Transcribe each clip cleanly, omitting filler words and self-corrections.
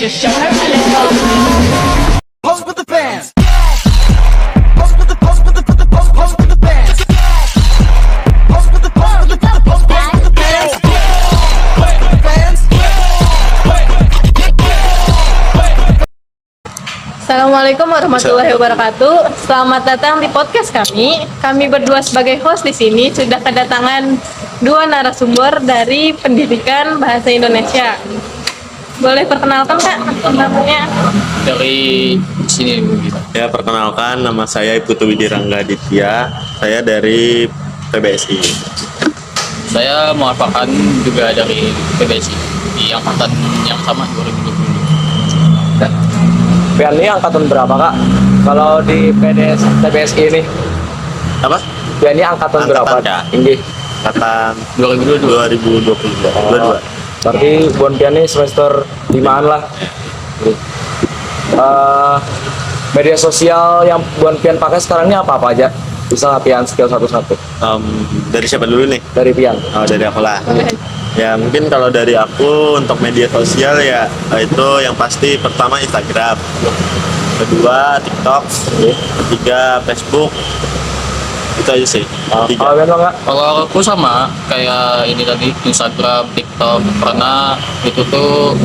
just show her a little. Pose with the fans. Pose with the pose with the put the pose pose with the fans. Pose with the pose with the put the pose pose with the fans. Pose with the fans. Assalamualaikum warahmatullahi wabarakatuh. Selamat datang di podcast kami. Kami berdua sebagai host di sini sudah kedatangan dua narasumber dari Pendidikan Bahasa Indonesia. Boleh perkenalkan Kak namanya? Dari sini gitu. Ya, perkenalkan, nama saya Putu Widirangga Ditya. Saya dari PBSI. Saya merupakan juga dari PBSI di angkatan yang sama 2020. Pian ini angkatan berapa Kak? Kalau di PBSI ini? Apa? Pian ini angkatan berapa? ya? Ini. Angkatan 2022. 2022. Berarti Buan Pian ini semester 5-an lah. Media sosial yang Buan Pian pakai sekarang ini apa aja? Bisa nggak Pian skill satu-satu? Dari siapa dulu nih? Dari Pian. Oh, dari aku lah. Ya, mungkin kalau dari aku untuk media sosial ya itu yang pasti pertama Instagram, kedua TikTok, ketiga Facebook. Itu aja sih. Tiga. Kalau Pian nggak? Kalau aku sama kayak ini tadi Instagram, TikTok, karena itu tuh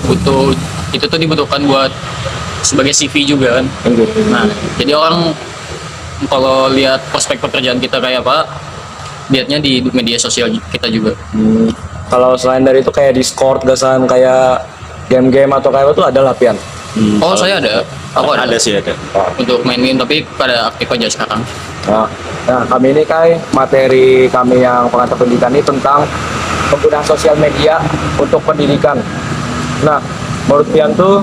butuh itu tuh dibutuhkan buat sebagai CV juga kan. Nah, jadi orang kalau lihat prospek pekerjaan kita kayak apa, lihatnya di media sosial kita juga. Kalau selain dari itu kayak Discord, gasan kayak game-game atau kayak apa tuh ada lah Pian. Oh, saya ada. Aku ada. Ada sih, ada. Untuk main game, tapi pada aktif aja sekarang. Nah, kami ini kayak materi kami yang pengantar pendidikan ini tentang penggunaan sosial media untuk pendidikan. Nah, menurut Pian tuh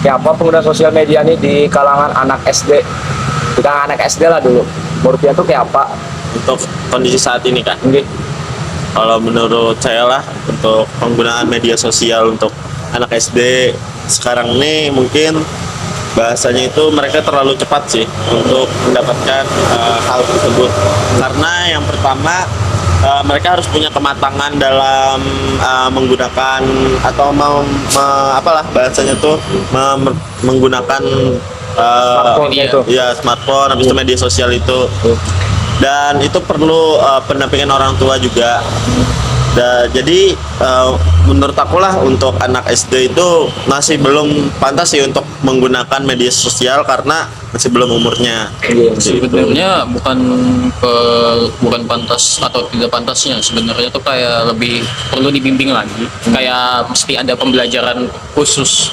kayak apa penggunaan sosial media ini di kalangan anak SD? Di kalangan anak SD lah dulu. Menurut Pian tuh kayak apa? Untuk kondisi saat ini kan. Ini Kalau menurut saya lah, untuk penggunaan media sosial untuk anak SD sekarang ini mungkin bahasanya itu mereka terlalu cepat sih untuk mendapatkan hal tersebut. Karena yang pertama mereka harus punya kematangan dalam menggunakan atau apalah bahasanya tuh menggunakan smartphone media. itu. ya smartphone, habis itu media sosial itu. Dan itu perlu pendampingan orang tua juga. Jadi menurut aku lah untuk anak SD itu masih belum pantas sih untuk menggunakan media sosial karena masih belum umurnya. Sebenarnya bukan pantas atau tidak pantasnya, sebenarnya tuh kayak lebih perlu dibimbing lagi. Kayak mesti ada pembelajaran khusus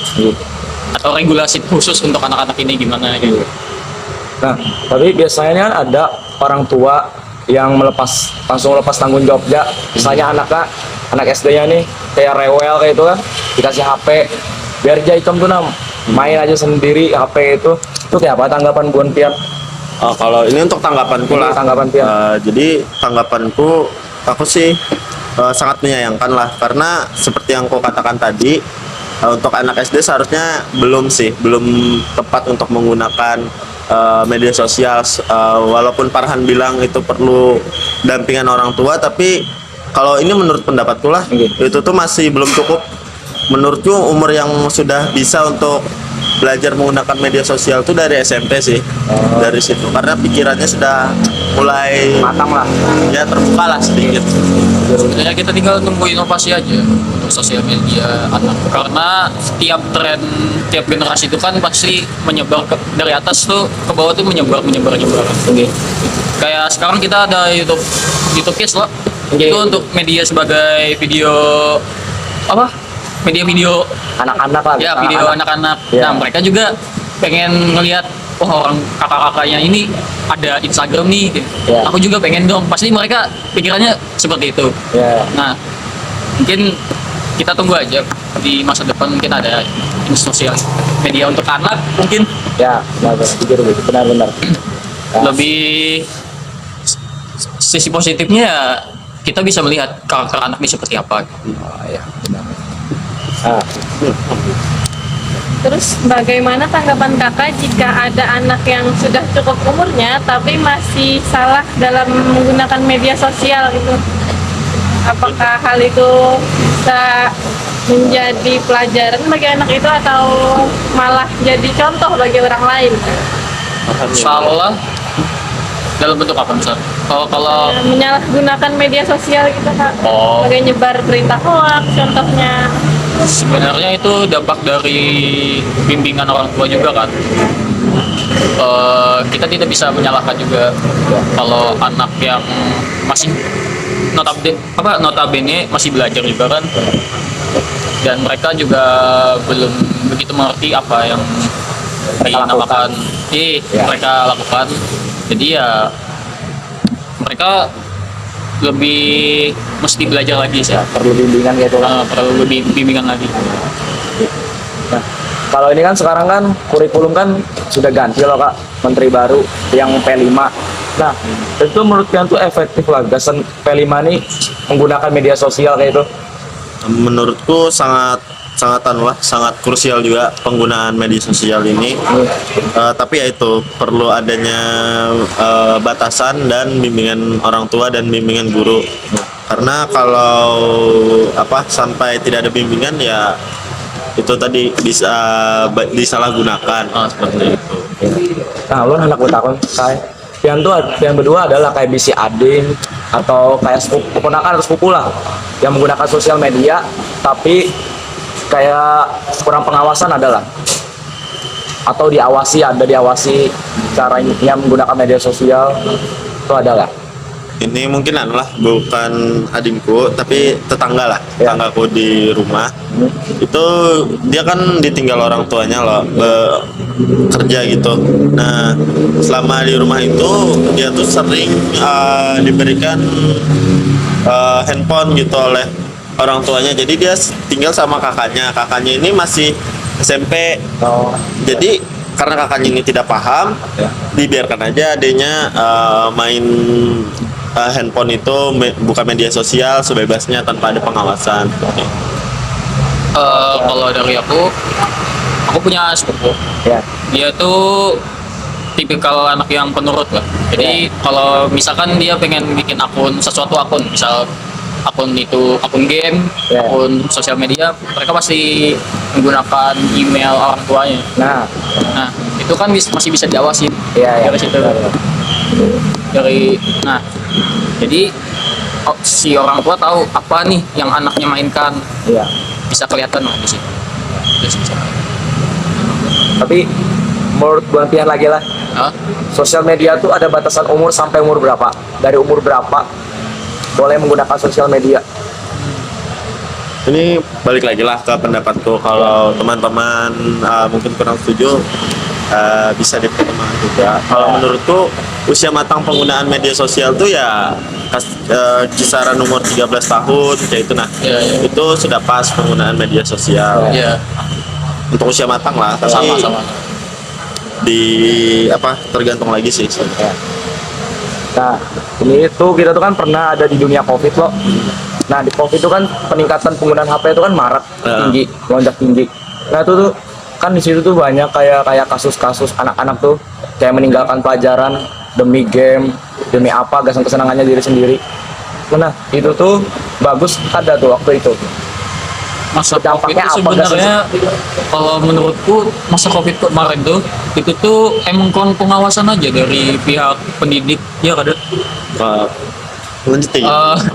atau regulasi khusus untuk anak-anak ini gimana gitu. Nah, tapi biasanya kan ada orang tua yang langsung lepas tanggung jawabnya. Misalnya anak SD-nya nih kayak rewel kayak itu kan, dikasih HP biar dia hitam tuh main aja sendiri HP itu kayak apa tanggapan Buan Pian? Kalau ini untuk tanggapanku Ini lah. tanggapan Pian. Jadi tanggapanku, aku sih sangat menyayangkan lah karena seperti yang aku katakan tadi, untuk anak SD seharusnya belum tepat untuk menggunakan media sosial. Walaupun Farhan bilang itu perlu dampingan orang tua, tapi kalau ini menurut pendapatku lah, itu tuh masih belum cukup. Menurutku umur yang sudah bisa untuk belajar menggunakan media sosial itu dari SMP sih. Dari situ karena pikirannya sudah mulai Matang lah. ya terbuka lah sedikit. Sebenarnya kita tinggal nunggu inovasi aja untuk sosial media anak, karena tiap tren tiap generasi itu kan pasti menyebar dari atas tuh ke bawah tuh menyebar. Kayak sekarang kita ada YouTube Kids loh. Itu untuk media sebagai video media Anak-anak lah. ya, video anak-anak. Ya. Nah, mereka juga pengen ngelihat, wah orang kakak-kakaknya ini ada Instagram nih gitu. Ya. Aku juga pengen dong. Pasti mereka pikirannya seperti itu. Ya. Nah, mungkin kita tunggu aja di masa depan mungkin ada sosial media untuk anak mungkin Ya, benar. lebih sisi positifnya ya, kita bisa melihat karakter anak ini seperti apa. Ya, benar. Terus bagaimana tanggapan kakak jika ada anak yang sudah cukup umurnya tapi masih salah dalam menggunakan media sosial itu? Apakah hal itu bisa menjadi pelajaran bagi anak itu atau malah jadi contoh bagi orang lain? Salah dalam bentuk apa misalnya? Kalau Menyalahgunakan media sosial gitu Kak. Oh. Sebagai nyebar berita hoax contohnya. sebenarnya itu dampak dari bimbingan orang tua juga kan. Kita tidak bisa menyalahkan juga kalau anak yang masih notabene masih belajar juga kan, dan mereka juga belum begitu mengerti apa yang dinamakan mereka lakukan. Jadi ya mereka lebih mesti belajar lagi sih. Perlu bimbingan gitu kan. Perlu lebih bimbingan lagi. Nah, kalau ini kan sekarang kan kurikulum kan sudah ganti loh Kak, menteri baru yang P5. Nah, itu menurut kalian tuh efektif lah gasan P5 nih menggunakan media sosial kayak itu? Menurutku sangat krusial juga penggunaan media sosial ini. Tapi ya itu perlu adanya batasan dan bimbingan orang tua dan bimbingan guru. Karena kalau sampai tidak ada bimbingan ya itu tadi bisa disalahgunakan seperti itu. Nah, lu anak gue takut kayak yang berdua adalah kayak bisi ading atau kayak keponakan atau sepupu lah yang menggunakan sosial media tapi kayak kurang pengawasan adalah atau diawasi caranya menggunakan media sosial itu adalah. Ini mungkin bukan adingku tapi tetangga lah, tetanggaku di rumah. Itu dia kan ditinggal orang tuanya loh bekerja gitu. Nah, selama di rumah itu dia tuh sering diberikan handphone gitu oleh orang tuanya. Jadi dia tinggal sama kakaknya. Kakaknya ini masih SMP. Jadi karena kakaknya ini tidak paham, dibiarkan aja adiknya main handphone itu buka media sosial sebebasnya tanpa ada pengawasan. Kalau dari aku punya sepupu. Dia tuh tipikal anak yang penurut lah. Jadi kalau misalkan dia pengen bikin sesuatu akun, misal akun game, akun sosial media, mereka pasti menggunakan email orang tuanya. Nah itu kan masih bisa diawasi dari situ. Jadi si orang tua tahu apa nih yang anaknya mainkan, bisa kelihatan loh di situ. Tapi menurut Buantian lagi lah, sosial media tuh ada batasan umur sampai umur berapa? Dari umur berapa boleh menggunakan sosial media? Ini balik lagi lah ke pendapatku. Kalau teman-teman mungkin kurang setuju, bisa dipertimbangkan juga. Kalau menurutku usia matang penggunaan media sosial tuh ya kisaran umur 13 tahun kayak itu. Itu sudah pas penggunaan media sosial. Untuk usia matang lah, tapi Sama-sama. Tergantung lagi sih. Nah, ini tuh kita tuh kan pernah ada di dunia COVID loh. Nah, di COVID itu kan peningkatan penggunaan HP itu kan marak tinggi, melonjak tinggi. Nah, itu tuh kan di situ tuh banyak kayak kasus-kasus anak-anak tuh kayak meninggalkan pelajaran demi game, demi apa, gasan kesenangannya diri sendiri. Nah, itu tuh bagus ada tuh waktu itu. Masa COVID itu sebenarnya kalau menurutku masa COVID kemarin tuh itu tuh emang kurang pengawasan aja dari pihak pendidik ya kada.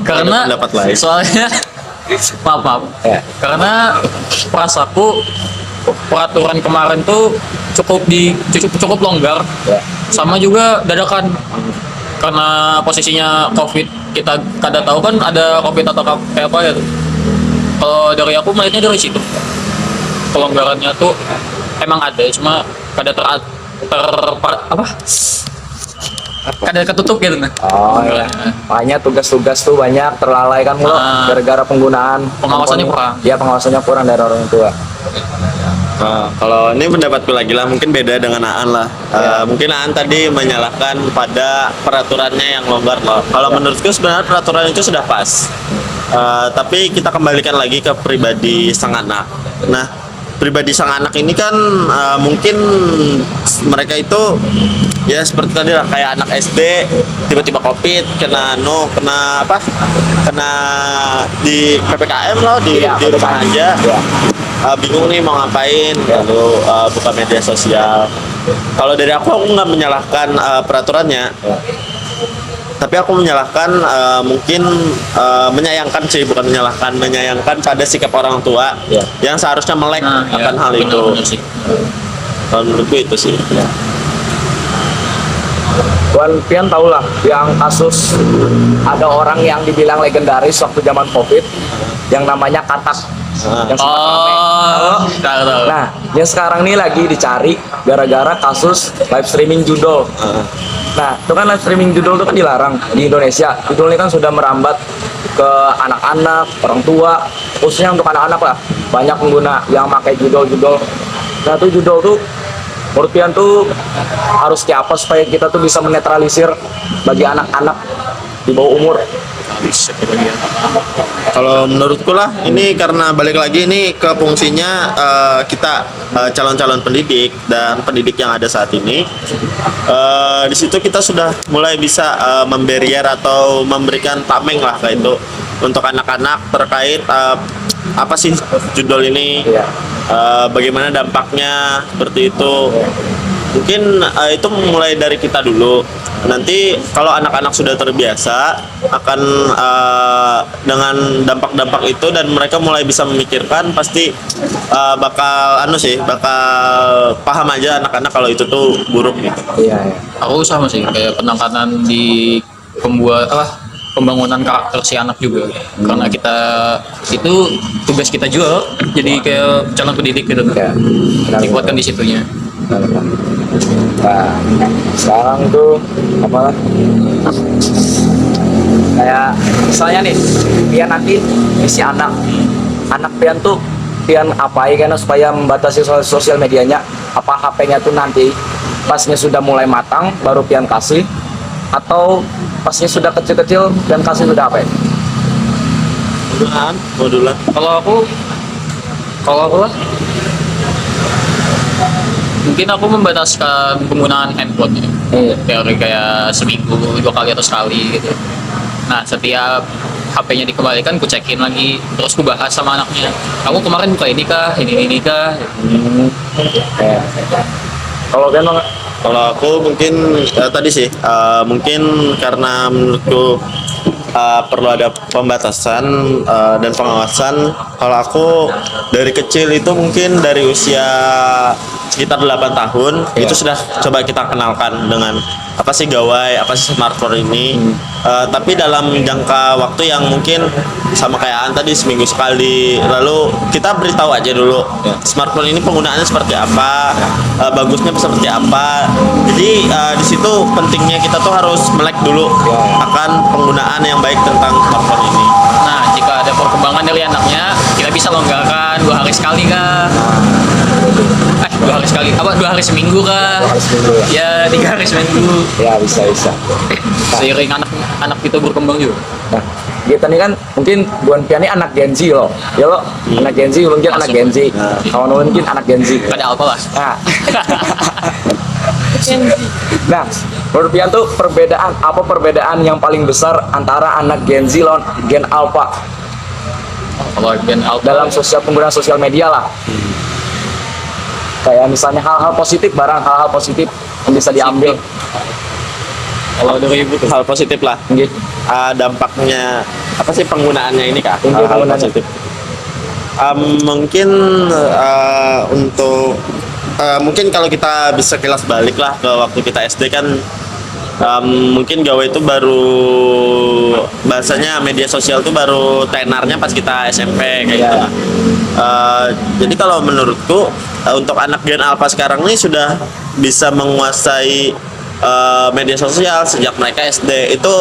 Karena soalnya maaf. Karena perasaku peraturan kemarin tuh cukup longgar, sama juga dadakan karena posisinya COVID, kita kada tahu kan ada COVID atau kayak apa ya. Kalau dari aku melihatnya dari situ pelonggarannya tuh emang ada, cuma kada kada ketutup gitu. Makanya tugas-tugas tuh banyak terlalaikan mulu gara-gara penggunaan pengawasannya kurang. Ya, pengawasannya kurang dari orang tua. Kalau ini pendapatku lagi lah, mungkin beda dengan Aan lah. Mungkin Aan tadi menyalahkan pada peraturannya yang longgar loh. Kalau menurutku sebenarnya peraturan itu sudah pas. Tapi kita kembalikan lagi ke pribadi sang anak. Nah, pribadi sang anak ini kan mungkin mereka itu ya seperti tadi lah, kayak anak SD tiba-tiba COVID, kena di PPKM loh, di rumah aja. Iya. Bingung nih mau ngapain, lalu buka media sosial. Kalau dari aku nggak menyalahkan peraturannya, tapi aku menyalahkan mungkin menyayangkan sih, bukan menyayangkan pada sikap orang tua Ya. yang seharusnya melek akan hal bener, itu. bener sih. Kalau menurutku itu sih. Tuan Pian tahu lah yang kasus ada orang yang dibilang legendaris waktu zaman COVID yang namanya Katak. Yang sempat rame. Tahu. Nah, yang sekarang ini lagi dicari gara-gara kasus live streaming judul. Nah, itu kan live streaming judul itu kan dilarang di Indonesia. Judul ini kan sudah merambat ke anak-anak, orang tua, khususnya untuk anak-anak lah. Banyak pengguna yang pakai judul-judul. Nah, itu judul tuh menurut Pian tuh harus kayak apa supaya kita tuh bisa menetralisir bagi anak-anak di bawah umur. Kalau menurutku lah, ini karena balik lagi ini ke fungsinya kita calon-calon pendidik dan pendidik yang ada saat ini. Di situ kita sudah mulai bisa memberier atau memberikan tameng lah kayak itu untuk anak-anak terkait apa sih judul ini, Iya. bagaimana dampaknya seperti itu. Mungkin itu mulai dari kita dulu. Nanti kalau anak-anak sudah terbiasa akan dengan dampak-dampak itu dan mereka mulai bisa memikirkan, pasti bakal bakal paham aja anak-anak kalau itu tuh buruk gitu. Iya, iya. Aku sama sih, kayak penekanan di pembangunan karakter si anak juga, karena kita itu tugas kita juga jadi kayak calon pendidik gitu, Ya, dikuatkan di situnya. Nah, sekarang tuh apa? Kayak misalnya nih, Pian nanti isi anak Pian tuh Pian apain karena supaya membatasi sosial medianya, apa HP-nya tuh nanti pasnya sudah mulai matang baru Pian kasih, atau pasnya sudah kecil-kecil dan kasih sudah apa ya? Modulan. Kalau aku lah, mungkin aku membataskan penggunaan handphone ya. Dari kayak seminggu 2 kali atau sekali gitu. Nah, setiap HP-nya dikembalikan, ku cekin lagi, terus ku bahas sama anaknya. Kamu kemarin buka ini kah? Ini kah? Kalau Pian mau nggak? Kalau aku mungkin tadi sih mungkin karena menurutku perlu ada pembatasan dan pengawasan. Kalau aku dari kecil itu mungkin dari usia sekitar 8 tahun itu sudah coba kita kenalkan dengan apa sih gawai, apa sih smartphone ini. Tapi dalam jangka waktu yang mungkin sama kayak An tadi, seminggu sekali. Lalu kita beritahu aja dulu smartphone ini penggunaannya seperti apa, bagusnya seperti apa. Jadi di situ pentingnya kita tuh harus melek dulu akan penggunaan yang baik tentang smartphone ini. Nah, jika ada perkembangan dari anaknya, kita bisa longgarkan 2 hari sekali kah? 2 hari sekali, 2 hari seminggu kah? 2 hari seminggu Ya, 3 hari seminggu. Ya, bisa. Seiring anak kita berkembang juga. Nah, kita nih kan mungkin Buan Pian ini anak Gen Z loh. Ya lo, anak Gen Z, mungkin anak Gen Z. Kawan mungkin anak Gen Z. Ada apa lah? Nah, nah, menurut Pian tuh perbedaan yang paling besar antara anak Gen Z lawan Gen Alpha Kalau Gen Alpha dalam penggunaan sosial media lah. Kayak misalnya hal-hal positif yang bisa diambil. Kalau dari ibu hal positif lah, Nggih. dampaknya apa sih penggunaannya ini kak? Mungkin Hal penggunaannya. positif. Mungkin untuk mungkin kalau kita bisa kilas balik lah ke waktu kita SD kan, mungkin gawe itu baru bahasanya media sosial itu baru tenarnya pas kita SMP kayak gitu lah. Jadi kalau menurutku untuk anak Gen Alpha sekarang ini sudah bisa menguasai media sosial sejak mereka SD, itu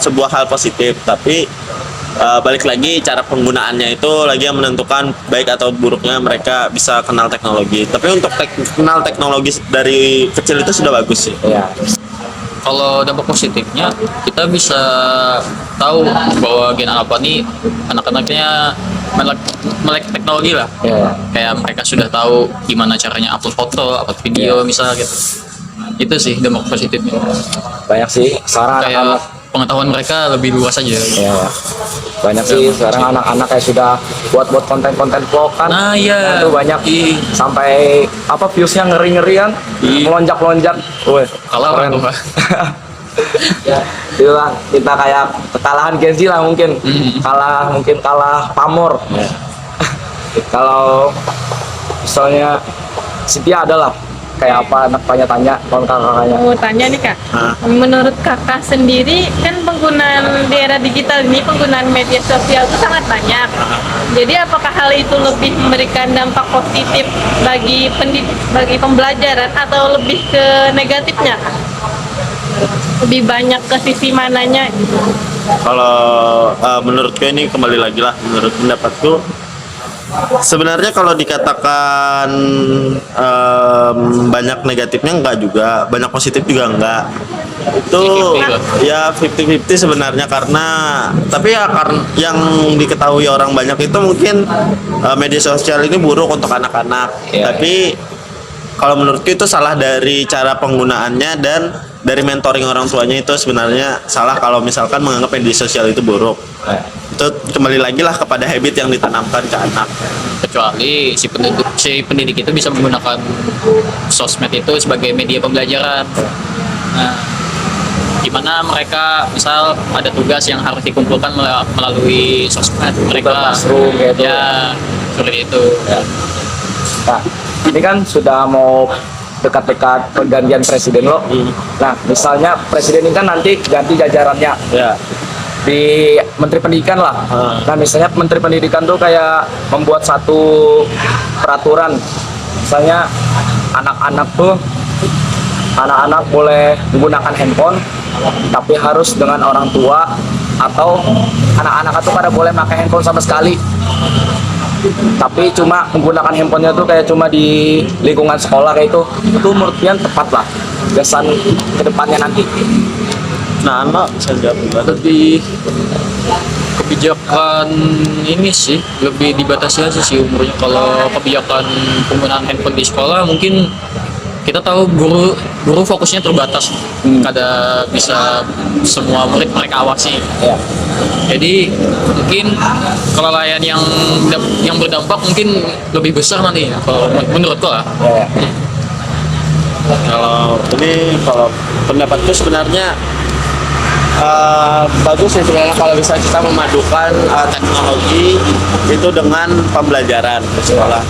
sebuah hal positif. Tapi balik lagi cara penggunaannya itu lagi yang menentukan baik atau buruknya mereka bisa kenal teknologi. Tapi untuk kenal teknologi dari kecil itu sudah bagus sih. Ya. Kalau dampak positifnya, kita bisa tahu bahwa Gen Alpha nih anak-anaknya melek teknologi lah. Ya. Kayak mereka sudah tahu gimana caranya upload foto, upload video misalnya gitu. itu sih dampak positifnya. Banyak sih sekarang Kayak anak-anak. pengetahuan mereka lebih luas aja. Ya, banyak sih sekarang anak-anak kayak sudah buat konten-konten vlog kan. Nah, iya. Itu banyak sampai apa viewsnya ngeri-ngeri kan, melonjak-lonjak. Wih, Kalah orang keren. tua. Ya, itulah kita kayak kekalahan Genji lah mungkin. Kalah pamor. Kalau misalnya Cynthia adalah kayak apa anak tanya-tanya kawan kakaknya. Mau tanya nih kak, menurut kakak sendiri kan penggunaan di era digital ini penggunaan media sosial itu sangat banyak. Jadi apakah hal itu lebih memberikan dampak positif bagi bagi pembelajaran atau lebih ke negatifnya? Lebih banyak ke sisi mananya? Kalau menurutku ini kembali lagi lah, menurut pendapatku sebenarnya kalau dikatakan banyak negatifnya enggak juga, banyak positif juga enggak. Itu 50-50 lah. ya 50-50 sebenarnya karena tapi ya karena yang diketahui orang banyak itu mungkin media sosial ini buruk untuk anak-anak. Iya, Tapi kalau menurutku itu salah dari cara penggunaannya dan dari mentoring orang tuanya itu sebenarnya salah kalau misalkan menganggap media sosial itu buruk. Itu kembali lagi lah kepada habit yang ditanamkan ke anak. Kecuali si pendidik itu bisa menggunakan sosmed itu sebagai media pembelajaran. Nah, gimana mereka misal ada tugas yang harus dikumpulkan melalui sosmed mereka Classroom gitu. ya seperti itu. Nah, ini kan sudah mau dekat-dekat pergantian presiden lo. Nah, misalnya presiden ini kan nanti ganti jajarannya. Ya. Di Menteri Pendidikan lah. Nah, misalnya Menteri Pendidikan tuh kayak membuat satu peraturan. Misalnya anak-anak boleh menggunakan handphone tapi harus dengan orang tua, atau anak-anak itu pada boleh pakai handphone sama sekali. Tapi cuma menggunakan handphonenya tuh kayak cuma di lingkungan sekolah kayak itu menurut Pian tepat lah kesan kedepannya nanti. Nah, anak bisa jawab juga. Lebih kebijakan ini sih lebih dibatasi aja sih umurnya. Kalau kebijakan penggunaan handphone di sekolah mungkin kita tahu guru fokusnya terbatas, kada bisa semua murid mereka awasi. Ya. Jadi mungkin kelalaian yang berdampak mungkin lebih besar nanti ya, kalau menurutku lah. Ya. Kalau pendapatku sebenarnya bagus sih sebenarnya kalau bisa kita memadukan teknologi itu dengan pembelajaran di sekolah.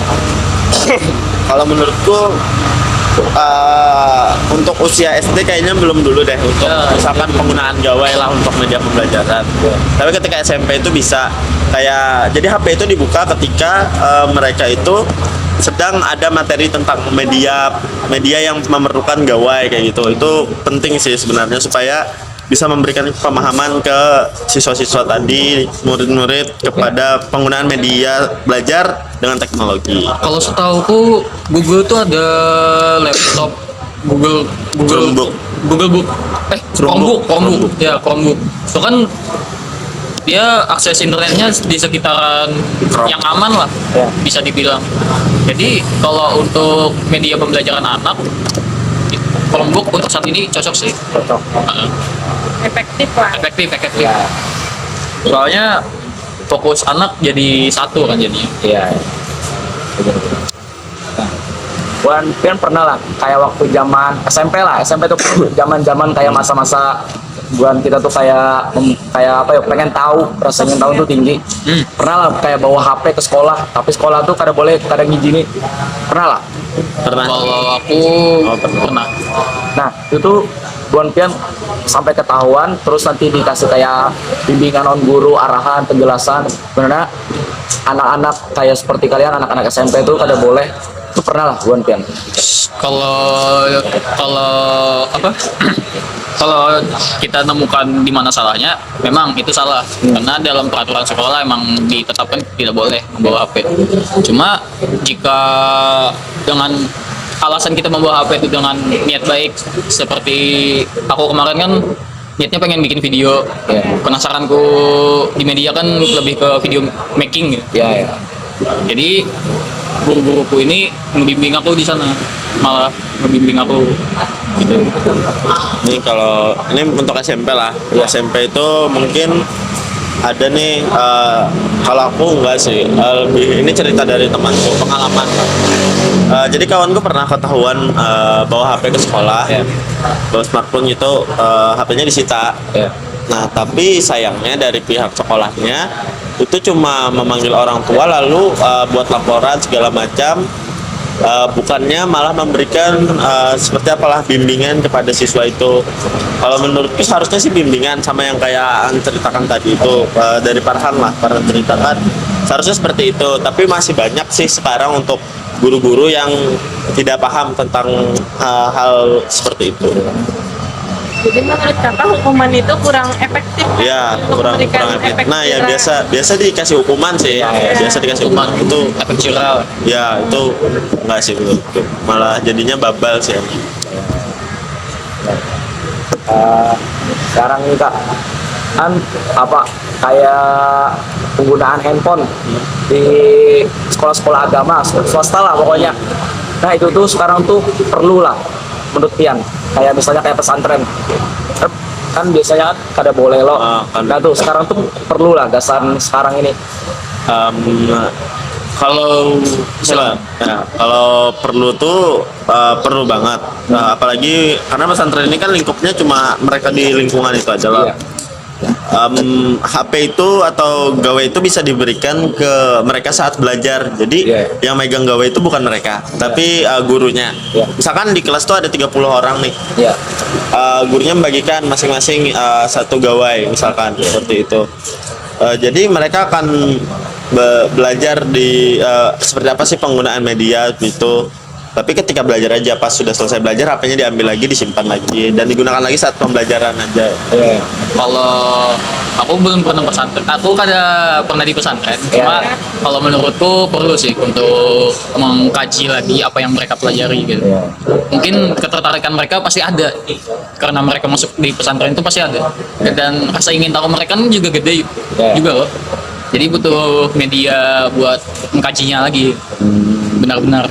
Kalau menurutku untuk usia SD kayaknya belum dulu deh untuk misalkan penggunaan gawai lah untuk media pembelajaran. Tapi ketika SMP itu bisa kayak jadi HP itu dibuka ketika mereka itu sedang ada materi tentang media yang memerlukan gawai kayak gitu. Itu penting sih sebenarnya supaya bisa memberikan pemahaman ke siswa-siswa tadi, murid-murid kepada penggunaan media belajar dengan teknologi. Kalau setauku Google tuh ada laptop Chromebook. Chromebook. Ya, Chromebook. Itu kan dia akses internetnya di sekitaran yang aman lah, Ya. bisa dibilang. Jadi kalau untuk media pembelajaran anak, Chromebook untuk saat ini cocok sih. Cocok. Efektif lah. Efektif. Ya. Soalnya fokus anak jadi satu kan jadinya. Iya. Wan Pian pernah lah kayak waktu zaman SMP lah. SMP tuh zaman kayak masa-masa buan kita tuh kayak apa ya, pengen tahu, rasa ingin tahu tuh tinggi. Pernah lah kayak bawa HP ke sekolah, tapi sekolah tuh kada boleh, kada ngizinin. Pernah lah. Pernah. Kalau aku pernah. Nah, itu tuh Buan Pian sampai ketahuan, terus nanti dikasih kayak bimbingan on guru, arahan, penjelasan. Sebenarnya anak-anak kayak seperti kalian, anak-anak SMP itu kada boleh. Itu pernah lah Buan Pian. Kalau apa? Kalau kita nemukan di mana salahnya, memang itu salah. Karena dalam peraturan sekolah emang ditetapkan tidak boleh membawa HP. Cuma jika dengan alasan kita membawa HP itu dengan niat baik, seperti aku kemarin kan niatnya pengen bikin video. Penasaranku di media kan lebih ke video making gitu. Ya. Jadi guru-guruku ini membimbing aku di sana, malah membimbing aku gitu. Ini kalau ini untuk SMP lah. SMP itu mungkin ada nih kalau aku enggak sih, lebih ini cerita dari temanku, pengalaman. Jadi kawanku pernah ketahuan bawa HP ke sekolah, bawa smartphone itu, HP-nya disita. Nah, tapi sayangnya dari pihak sekolahnya itu cuma memanggil orang tua lalu buat laporan segala macam. Bukannya malah memberikan seperti apalah bimbingan kepada siswa itu. Kalau menurutku seharusnya sih bimbingan sama yang kayak An ceritakan tadi itu, dari Farhan lah, Farhan ceritakan seharusnya seperti itu. Tapi masih banyak sih sekarang untuk guru-guru yang tidak paham tentang hal seperti itu. Jadi menurut kakak hukuman itu kurang efektif kan? Ya, Untuk kurang memberikan efektif. efek Nah, ya jerah. biasa dikasih hukuman sih. Biasa dikasih hukuman itu. Efek jerah. Ya, itu enggak sih menurutku. Malah jadinya babal sih. Sekarang nih kak, kan apa kayak penggunaan handphone di sekolah-sekolah agama swasta lah pokoknya. Nah itu tuh sekarang tuh perlu lah menurut Pian, kayak misalnya kayak pesantren kan biasanya kan kada boleh loh. Nah tuh sekarang tuh perlu lah gasan sekarang ini. Kalau kalau perlu tuh perlu banget. Apalagi karena pesantren ini kan lingkupnya cuma mereka di lingkungan itu aja lah. HP itu atau gawe itu bisa diberikan ke mereka saat belajar. Jadi yang megang gawe itu bukan mereka, tapi gurunya. Misalkan di kelas tuh ada 30 orang nih. Gurunya membagikan masing-masing satu gawai misalkan seperti itu. Jadi mereka akan belajar di seperti apa sih penggunaan media gitu. Tapi ketika belajar aja, pas sudah selesai belajar HP-nya diambil lagi, disimpan lagi dan digunakan lagi saat pembelajaran aja. Kalau aku belum pernah pesantren, aku kada pernah di pesantren. Cuma kalau menurutku perlu sih untuk mengkaji lagi apa yang mereka pelajari gitu. Mungkin ketertarikan mereka pasti ada karena mereka masuk di pesantren itu pasti ada. Dan rasa ingin tahu mereka kan juga gede juga loh. Jadi butuh media buat mengkajinya lagi. Benar-benar.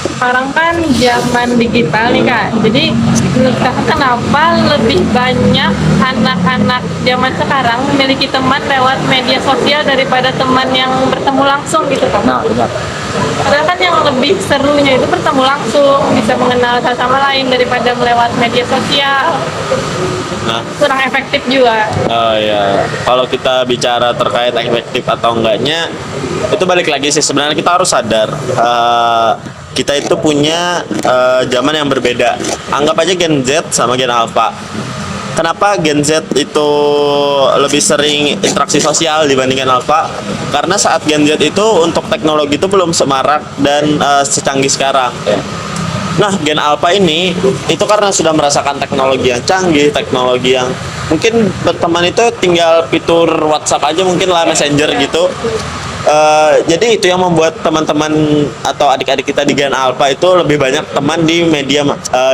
Sekarang kan zaman digital nih kak, jadi menurut kakak kenapa lebih banyak anak-anak zaman sekarang memiliki teman lewat media sosial daripada teman yang bertemu langsung gitu kak? Nah benar. Padahal kan yang lebih serunya itu bertemu langsung, bisa mengenal satu sama lain daripada melewat media sosial. Kurang efektif juga. Ya, kalau kita bicara terkait efektif atau enggaknya, itu balik lagi sih sebenarnya kita harus sadar kita itu punya zaman yang berbeda. Anggap aja Gen Z sama Gen Alpha. Kenapa Gen Z itu lebih sering interaksi sosial dibandingkan Alpha? Karena saat Gen Z itu untuk teknologi itu belum semarak dan secanggih sekarang. Nah, Gen Alpha ini itu karena sudah merasakan teknologi yang canggih, teknologi yang mungkin berteman itu tinggal fitur WhatsApp aja mungkin lah, Messenger gitu. Jadi itu yang membuat teman-teman atau adik-adik kita di Gen Alpha itu lebih banyak teman di media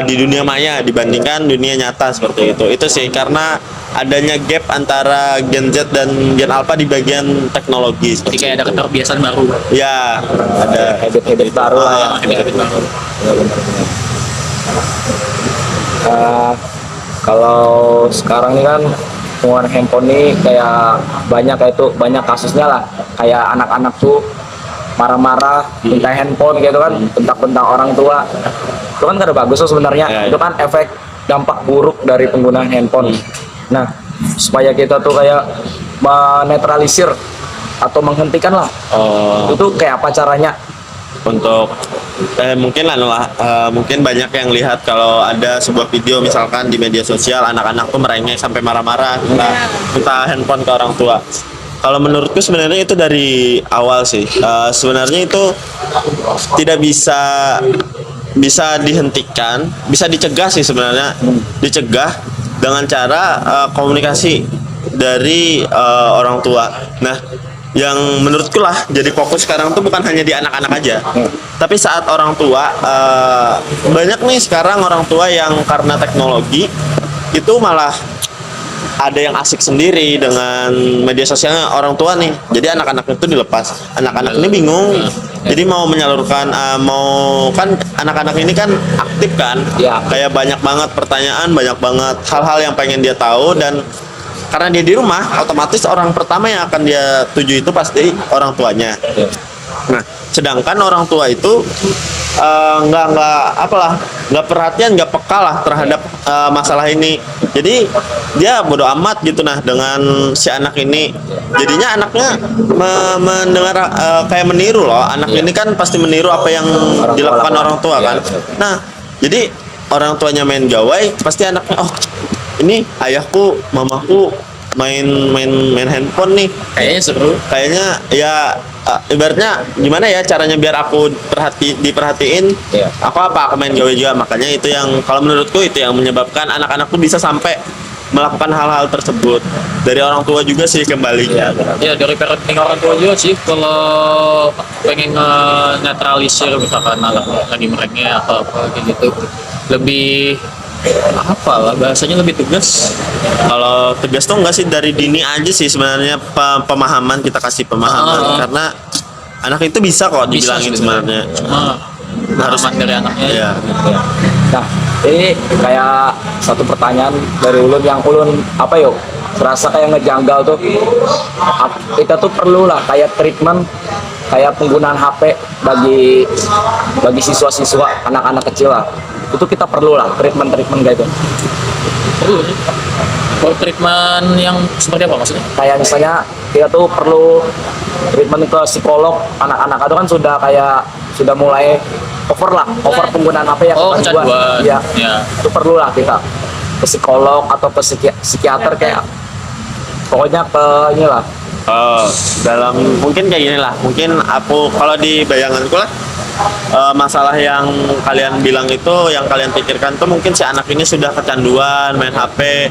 di dunia maya dibandingkan dunia nyata seperti itu. Itu sih karena adanya gap antara Gen Z dan Gen Alpha di bagian teknologi. Jadi kayak ada keterbiasaan baru. Ya, ada Habit-habit baru lah ya. Habit-habit baru. Kalau sekarang ini kan penggunaan handphone ini kayak banyak kasusnya lah, kayak anak-anak tuh marah-marah minta handphone gitu kan, bentak-bentak orang tua. Itu kan kada bagus tuh sebenarnya. Itu kan efek dampak buruk dari penggunaan handphone. Nah, supaya kita tuh kayak menetralisir atau menghentikan lah. Itu kayak apa caranya? Untuk mungkin mungkin banyak yang lihat kalau ada sebuah video misalkan di media sosial anak-anak tuh merengek sampai marah-marah minta handphone ke orang tua. Kalau menurutku sebenarnya itu dari awal sih, sebenarnya itu tidak bisa dihentikan, bisa dicegah sih sebenarnya, dicegah dengan cara komunikasi dari orang tua. Nah, yang menurutku lah jadi fokus sekarang tuh bukan hanya di anak-anak aja, tapi saat orang tua, banyak nih sekarang orang tua yang karena teknologi itu malah ada yang asik sendiri dengan media sosialnya orang tua nih. Jadi anak-anak itu dilepas. Anak-anak ini bingung. Jadi mau menyalurkan kan anak-anak ini kan aktif kan. Ya. Kayak banyak banget pertanyaan, banyak banget hal-hal yang pengen dia tahu dan karena dia di rumah, otomatis orang pertama yang akan dia tuju itu pasti orang tuanya. Ya. Nah, sedangkan orang tua itu nggak perhatian, nggak peka lah terhadap masalah ini. Jadi dia bodo amat gitu nah dengan si anak ini. Jadinya anaknya mendengar kayak meniru loh. Anak ini kan pasti meniru apa yang dilakukan orang tua kan. Nah, jadi orang tuanya main gawai, pasti anaknya ini ayahku, mamaku main handphone nih. Kayaknya seru. Kayaknya ya ibaratnya gimana ya caranya biar aku diperhatiin. Iya. Aku main gawe juga. Makanya itu yang kalau menurutku itu yang menyebabkan anak-anak tuh bisa sampai melakukan hal-hal tersebut. Dari orang tua juga sih kembalinya. Ya dari parenting orang tua juga sih, kalau pengen netralisir misalkan anak lagi merengek atau apa kayak gitu, lebih apa lah bahasanya, lebih tegas. Kalau tegas tuh enggak sih, dari dini aja sih sebenarnya pemahaman, kita kasih pemahaman karena anak itu bisa kok dibilangin sebenarnya. Cuma pemahaman dari anaknya. Iya. Nah, ini kayak satu pertanyaan dari Ulun yang Ulun apa yuk serasa kayak ngejanggal tuh. Kita tuh perlu lah kayak treatment, kayak penggunaan HP bagi siswa-siswa, anak-anak kecil lah. Itu kita perlu lah treatment kayak itu. Perlu sih. Kalau treatment yang seperti apa maksudnya? Kayak misalnya kita tuh perlu treatment ke psikolog. Anak-anak itu kan sudah mulai over penggunaan HP yang kecanduan. Ya, Ya. itu perlu lah kita ke psikolog atau ke psikiater kayak pokoknya ke inilah. Dalam mungkin kayak gini lah, mungkin aku kalau di bayanganku lah, masalah yang kalian bilang itu, yang kalian pikirkan tuh mungkin si anak ini sudah kecanduan main HP.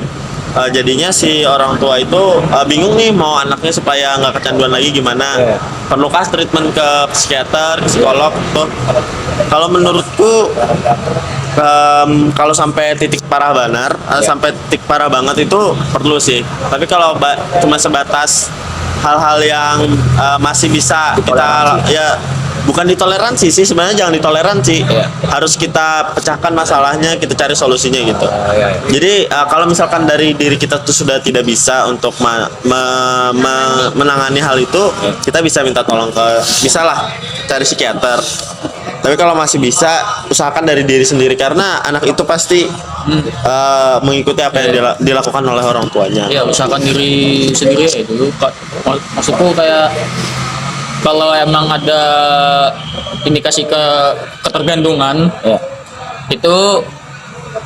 Jadinya si orang tua itu bingung nih mau anaknya supaya nggak kecanduan lagi gimana. Perlukah treatment ke psikiater, ke psikolog tuh? Kalau menurutku kalau sampai titik parah benar, sampai titik parah banget itu perlu sih. Tapi kalau cuma sebatas hal-hal yang masih bisa kita ya bukan ditoleransi sih, sebenarnya jangan ditoleransi. Harus kita pecahkan masalahnya, kita cari solusinya gitu. Jadi kalau misalkan dari diri kita tuh sudah tidak bisa untuk menangani hal itu, kita bisa minta tolong bisa lah cari psikiater. Tapi kalau masih bisa, usahakan dari diri sendiri karena anak itu pasti mengikuti apa yang dilakukan oleh orang tuanya. Ya usahakan diri sendiri ya dulu. Maksudku kayak kalau emang ada indikasi ketergantungan, itu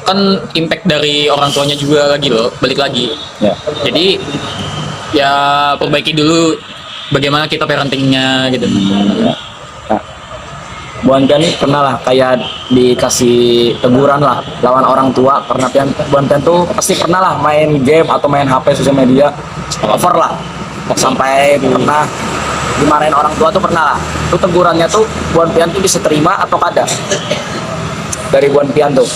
kan impact dari orang tuanya juga lagi loh, balik lagi. Jadi ya perbaiki dulu bagaimana kita parentingnya gitu. Bu Anten nih pernah lah kayak dikasih teguran lah lawan orang tua karena Bu Anten tuh pasti pernah lah main game atau main HP sosial media over lah sampai pernah dimarahin orang tua tuh pernah lah. Itu tegurannya tuh Bu Anten tuh bisa terima atau kada dari Bu Anten tuh?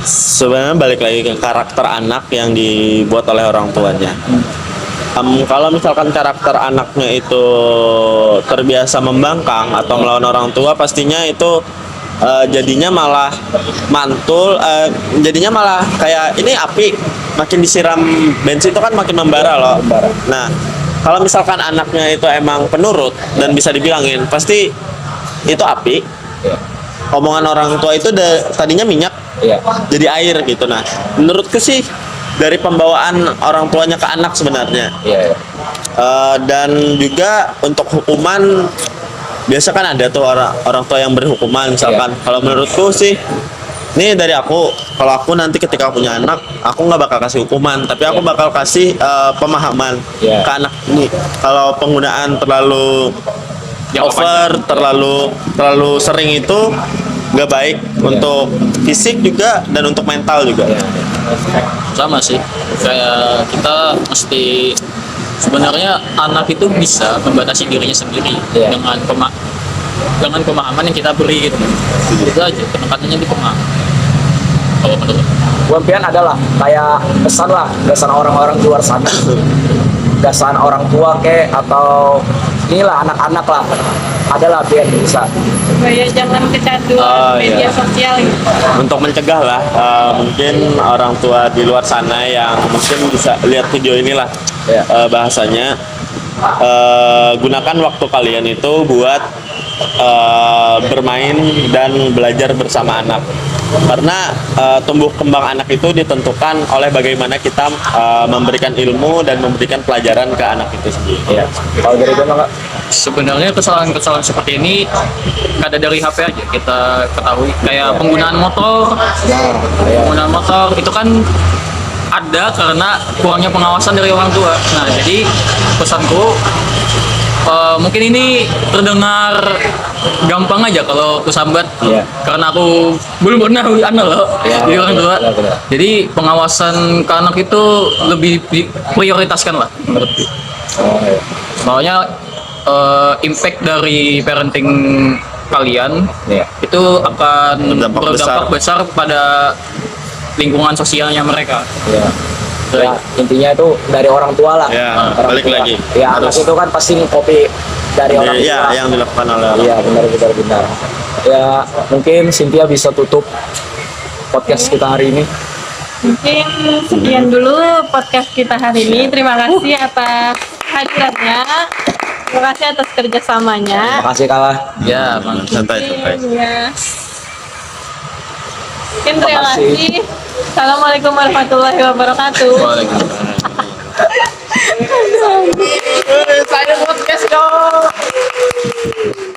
Sebenarnya balik lagi ke karakter anak yang dibuat oleh orang tuanya. Kalau misalkan karakter anaknya itu terbiasa membangkang atau melawan orang tua, pastinya itu jadinya malah mantul, jadinya malah kayak ini api makin disiram bensin itu kan makin membara loh. Nah, kalau misalkan anaknya itu emang penurut dan bisa dibilangin, pasti itu api. Omongan orang tua itu tadinya minyak, jadi air gitu. Nah, menurutku sih dari pembawaan orang tuanya ke anak sebenarnya. Dan juga untuk hukuman, biasa kan ada tuh orang tua yang beri hukuman misalkan. Kalau menurutku sih, ini dari aku, kalau aku nanti ketika punya anak, aku nggak bakal kasih hukuman, tapi aku bakal kasih pemahaman ke anak ini. Kalau penggunaan terlalu over, terlalu sering itu nggak baik untuk fisik juga dan untuk mental juga. Sama sih, kayak kita mesti sebenarnya anak itu bisa membatasi dirinya sendiri dengan pemahaman yang kita beri gitu. Itu aja, penekanannya di pemahaman. kalau menurut? Bu Empian adalah kayak kesan orang-orang di luar sana, kesan orang tua atau inilah anak-anak lah, adalah biar bisa. Supaya jangan kecanduan Oh, media iya. sosial gitu. Untuk mencegah lah, mungkin orang tua di luar sana yang mungkin bisa lihat video inilah, Ya. bahasanya gunakan waktu kalian itu buat bermain dan belajar bersama anak, karena tumbuh kembang anak itu ditentukan oleh bagaimana kita memberikan ilmu dan memberikan pelajaran ke anak itu sendiri. Ya. Kalau dari gue Kak, Sebenarnya kesalahan-kesalahan seperti ini ada dari HP aja kita ketahui, kayak penggunaan motor. Penggunaan motor itu kan ada karena kurangnya pengawasan dari orang tua. Nah, jadi pesanku mungkin ini terdengar gampang aja kalau aku sambat, Iya. karena aku belum pernah anak loh Iya, jadi orang tua. benar. Jadi pengawasan ke anak itu lebih prioritaskan lah menurutku. oh, ya. Soalnya impact dari parenting kalian Iya. itu akan Berdampak berdampak besar pada lingkungan sosialnya mereka. Ya. Ya, intinya itu dari orang tua lah. Ya, Orang balik tua. lagi. Ya, anak Harus- itu kan pasti kopi dari orang tua. Iya, yang dilakukan oleh orang. Iya, benar. Ya, mungkin Cynthia bisa tutup podcast kita hari ini. Mungkin sekian dulu podcast kita hari ini. Terima kasih atas hadirannya. Terima kasih atas kerjasamanya. Makasih kalah. Ya, Bang. Santai. Ya. Mungkin terima Makasih. kasih. Assalamualaikum warahmatullahi wabarakatuh. Waalaikumsalam. Saya podcast dong.